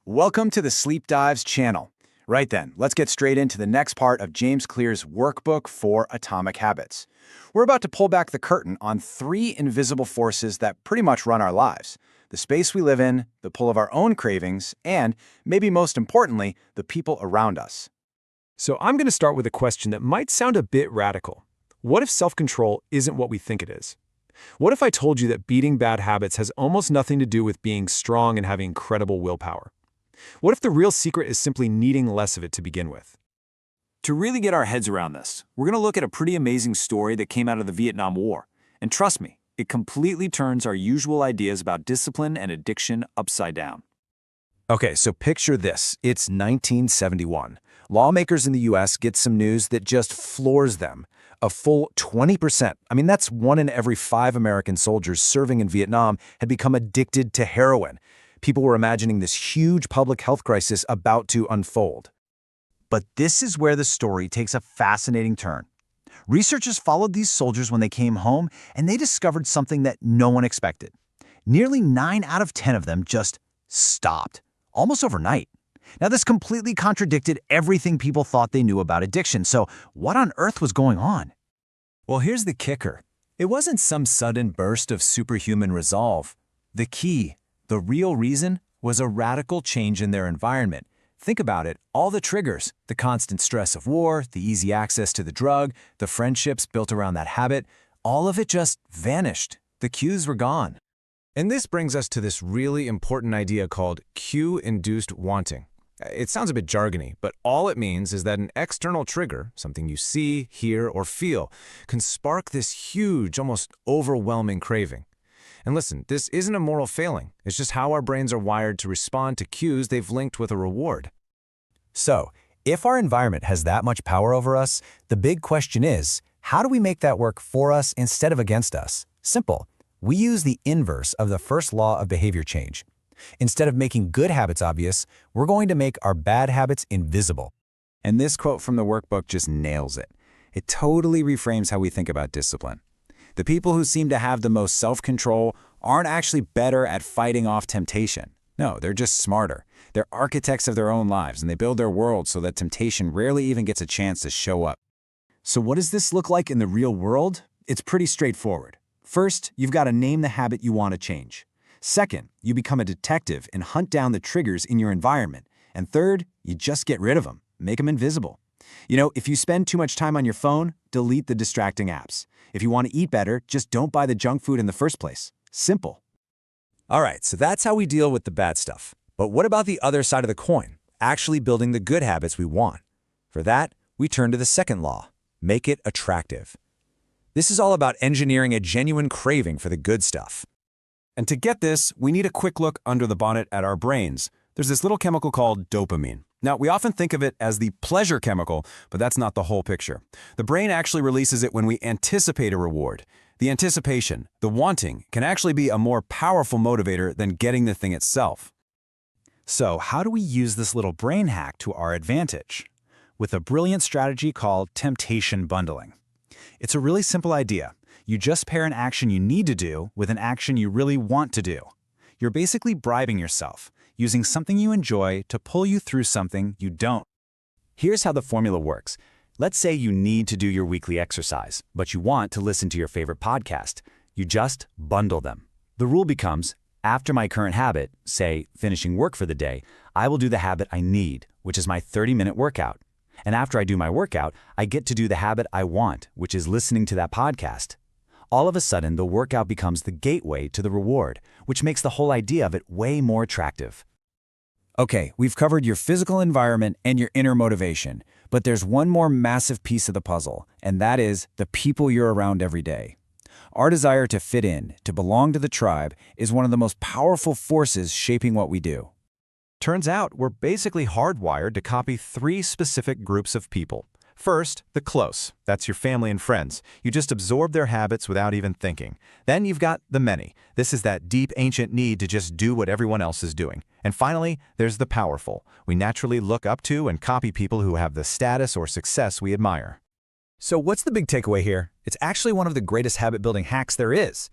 Welcome to the Sleep Dives channel. Right then, let's get straight into the next part of James Clear's workbook for Atomic Habits. We're about to pull back the curtain on 3 invisible forces that pretty much run our lives: the space we live in, the pull of our own cravings, and, maybe most importantly, the people around us. So I'm going to start with a question that might sound a bit radical. What if self-control isn't what we think it is? What if I told you that beating bad habits has almost nothing to do with being strong and having incredible willpower? What if the real secret is simply needing less of it to begin with? To really get our heads around this, we're going to look at a pretty amazing story that came out of the Vietnam War. And trust me, it completely turns our usual ideas about discipline and addiction upside down. Okay, so picture this. It's 1971. Lawmakers in the US get some news that just floors them. A full 20%, that's 1 in every 5 American soldiers serving in Vietnam, had become addicted to heroin. People were imagining this huge public health crisis about to unfold. But this is where the story takes a fascinating turn. Researchers followed these soldiers when they came home, and they discovered something that no one expected. Nearly 9 out of 10 of them just stopped, almost overnight. Now, this completely contradicted everything people thought they knew about addiction, so what on earth was going on? Well, here's the kicker. It wasn't some sudden burst of superhuman resolve. The key, the real reason, was a radical change in their environment. Think about it, all the triggers, the constant stress of war, the easy access to the drug, the friendships built around that habit, all of it just vanished. The cues were gone. And this brings us to this really important idea called cue-induced wanting. It sounds a bit jargony, but all it means is that an external trigger, something you see, hear, or feel, can spark this huge, almost overwhelming craving. And listen, this isn't a moral failing. It's just how our brains are wired to respond to cues they've linked with a reward. So, if our environment has that much power over us, the big question is, how do we make that work for us instead of against us? Simple. We use the inverse of the first law of behavior change. Instead of making good habits obvious, we're going to make our bad habits invisible. And this quote from the workbook just nails it. It totally reframes how we think about discipline. The people who seem to have the most self-control aren't actually better at fighting off temptation. No, they're just smarter. They're architects of their own lives, and they build their world so that temptation rarely even gets a chance to show up. So what does this look like in the real world? It's pretty straightforward. First, you've got to name the habit you want to change. Second, you become a detective and hunt down the triggers in your environment. And third, you just get rid of them, make them invisible. If you spend too much time on your phone, delete the distracting apps. If you want to eat better, just don't buy the junk food in the first place. Simple. All right, so that's how we deal with the bad stuff. But what about the other side of the coin, actually building the good habits we want? For that, we turn to the second law, make it attractive. This is all about engineering a genuine craving for the good stuff. And to get this, we need a quick look under the bonnet at our brains. There's this little chemical called dopamine. Now, we often think of it as the pleasure chemical, but that's not the whole picture. The brain actually releases it when we anticipate a reward. The anticipation, the wanting, can actually be a more powerful motivator than getting the thing itself. So how do we use this little brain hack to our advantage? With a brilliant strategy called temptation bundling. It's a really simple idea. You just pair an action you need to do with an action you really want to do. You're basically bribing yourself, using something you enjoy to pull you through something you don't. Here's how the formula works. Let's say you need to do your weekly exercise, but you want to listen to your favorite podcast. You just bundle them. The rule becomes, after my current habit, say finishing work for the day, I will do the habit I need, which is my 30-minute workout. And after I do my workout, I get to do the habit I want, which is listening to that podcast. All of a sudden, the workout becomes the gateway to the reward, which makes the whole idea of it way more attractive. Okay, we've covered your physical environment and your inner motivation, but there's one more massive piece of the puzzle, and that is the people you're around every day. Our desire to fit in, to belong to the tribe, is one of the most powerful forces shaping what we do. Turns out we're basically hardwired to copy 3 specific groups of people. First, the close. That's your family and friends. You just absorb their habits without even thinking. Then you've got the many. This is that deep, ancient need to just do what everyone else is doing. And finally, there's the powerful. We naturally look up to and copy people who have the status or success we admire. So what's the big takeaway here? It's actually one of the greatest habit-building hacks there is.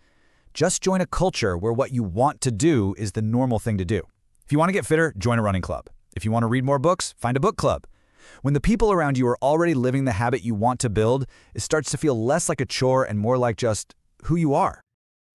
Just join a culture where what you want to do is the normal thing to do. If you want to get fitter, join a running club. If you want to read more books, find a book club. When the people around you are already living the habit you want to build, it starts to feel less like a chore and more like just who you are.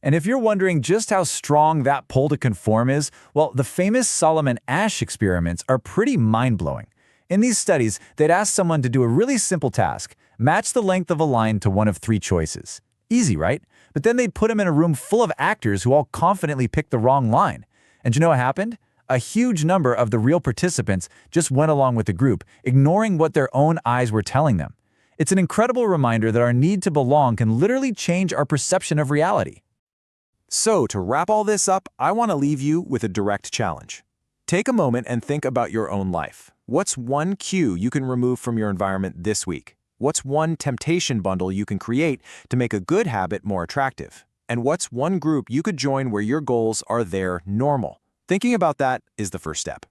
And if you're wondering just how strong that pull to conform is, well, the famous Solomon Asch experiments are pretty mind-blowing. In these studies, they'd ask someone to do a really simple task, match the length of a line to one of 3 choices. Easy, right? But then they'd put them in a room full of actors who all confidently picked the wrong line. And you know what happened? A huge number of the real participants just went along with the group, ignoring what their own eyes were telling them. It's an incredible reminder that our need to belong can literally change our perception of reality. So, to wrap all this up, I want to leave you with a direct challenge. Take a moment and think about your own life. What's one cue you can remove from your environment this week? What's one temptation bundle you can create to make a good habit more attractive? And what's one group you could join where your goals are their normal? Thinking about that is the first step.